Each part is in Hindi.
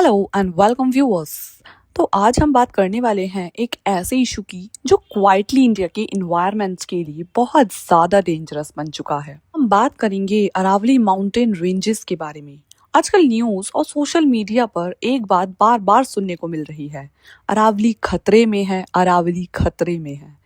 Hello and welcome viewers. तो आज हम बात करने वाले हैं एक ऐसे इशू की जो क्वाइटली इंडिया के इन्वायरमेंट्स के लिए बहुत ज्यादा डेंजरस बन चुका है। हम बात करेंगे अरावली माउंटेन रेंजेस के बारे में। आजकल न्यूज और सोशल मीडिया पर एक बात बार बार सुनने को मिल रही है, अरावली खतरे में है, अरावली खतरे में है।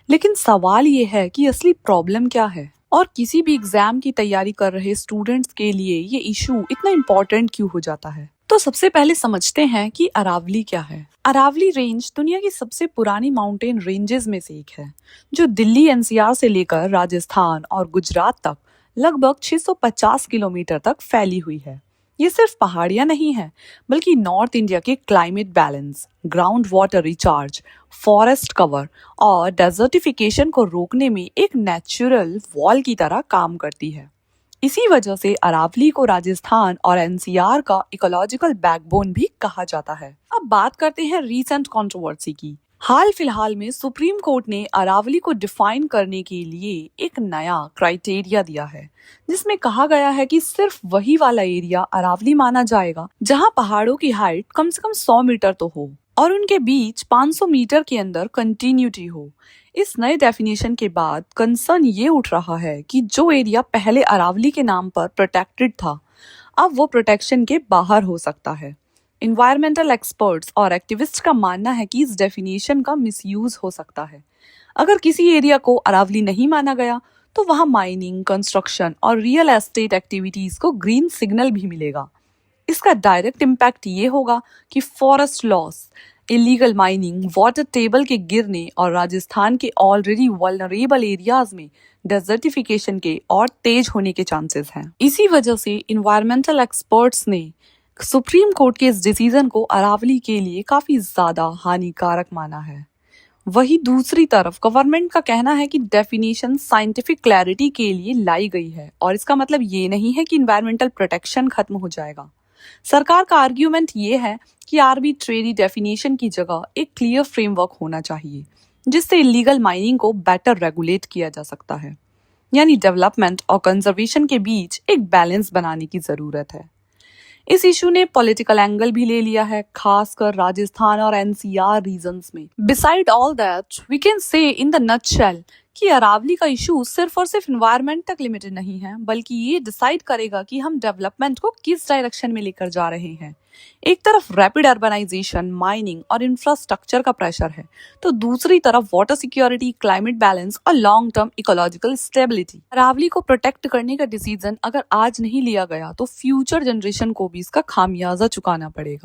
लेकिन सवाल ये है कि असली प्रॉब्लम क्या है और किसी भी एग्जाम की तैयारी कर रहे स्टूडेंट्स के लिए ये इशू इतना इम्पोर्टेंट क्यों हो जाता है। तो सबसे पहले समझते हैं कि अरावली क्या है। अरावली रेंज दुनिया की सबसे पुरानी माउंटेन रेंजेस में से एक है, जो दिल्ली एनसीआर से लेकर राजस्थान और गुजरात तक लगभग 650 किलोमीटर तक फैली हुई है। ये सिर्फ पहाड़ियां नहीं है, बल्कि नॉर्थ इंडिया के climate balance, ground water recharge, forest cover और डेजर्टिफिकेशन को रोकने में एक नेचुरल वॉल की तरह काम करती है। इसी वजह से अरावली को राजस्थान और एनसीआर का इकोलॉजिकल बैकबोन भी कहा जाता है। अब बात करते हैं रीसेंट कंट्रोवर्सी की। हाल फिलहाल में सुप्रीम कोर्ट ने अरावली को डिफाइन करने के लिए एक नया क्राइटेरिया दिया है, जिसमें कहा गया है कि सिर्फ वही वाला एरिया अरावली माना जाएगा जहां पहाड़ों की हाइट कम से कम 100 मीटर तो हो और उनके बीच 500 मीटर के अंदर कंटिन्यूटी हो। इस नए डेफिनेशन के बाद कंसर्न ये उठ रहा है कि जो एरिया पहले अरावली के नाम पर प्रोटेक्टेड था, अब वो प्रोटेक्शन के बाहर हो सकता है। इन्वायरमेंटल एक्सपर्ट्स और एक्टिविस्ट का मानना है कि इस डेफिनेशन का मिसयूज हो सकता है। अगर किसी एरिया को अरावली नहीं माना गया तो वहां माइनिंग, कंस्ट्रक्शन और रियल एस्टेट एक्टिविटीज को ग्रीन सिग्नल भी मिलेगा। इसका डायरेक्ट इम्पैक्ट ये होगा कि forest loss, illegal mining, water table के गिरने और राजस्थान के ऑलरेडी वल्नरेबल एरियाज में डेजर्टिफिकेशन के और तेज होने के चांसेस हैं। इसी वजह से इन्वायरमेंटल एक्सपर्ट्स ने सुप्रीम कोर्ट के इस डिसीजन को अरावली के लिए काफी ज्यादा हानिकारक माना है। वही दूसरी तरफ गवर्नमेंट का कहना है कि डेफिनेशन साइंटिफिक क्लैरिटी के लिए लाई गई है और इसका मतलब ये नहीं है कि इन्वायरमेंटल प्रोटेक्शन खत्म हो जाएगा। सरकार का आर्ग्यूमेंट ये है कि आर्बिट्रेरी डेफिनेशन की जगह एक क्लियर फ्रेमवर्क होना चाहिए, जिससे इलीगल माइनिंग को बेटर रेगुलेट किया जा सकता है। यानी डेवलपमेंट और कंजर्वेशन के बीच एक बैलेंस बनाने की जरूरत है। इस इशू ने पॉलिटिकल एंगल भी ले लिया है, खासकर राजस्थान और एनसीआर रीजन्स में। Beside all that we can say in the nutshell कि अरावली का इशू सिर्फ और सिर्फ इन्वायरमेंट तक लिमिटेड नहीं है, बल्कि ये डिसाइड करेगा कि हम डेवलपमेंट को किस डायरेक्शन में लेकर जा रहे हैं। एक तरफ रैपिड अर्बनाइजेशन, माइनिंग और इंफ्रास्ट्रक्चर का प्रेशर है, तो दूसरी तरफ वाटर सिक्योरिटी, क्लाइमेट बैलेंस और long term ecological stability. Aravalli को प्रोटेक्ट करने का डिसीजन अगर आज नहीं लिया गया तो फ्यूचर जनरेशन को भी इसका खामियाजा चुकाना पड़ेगा।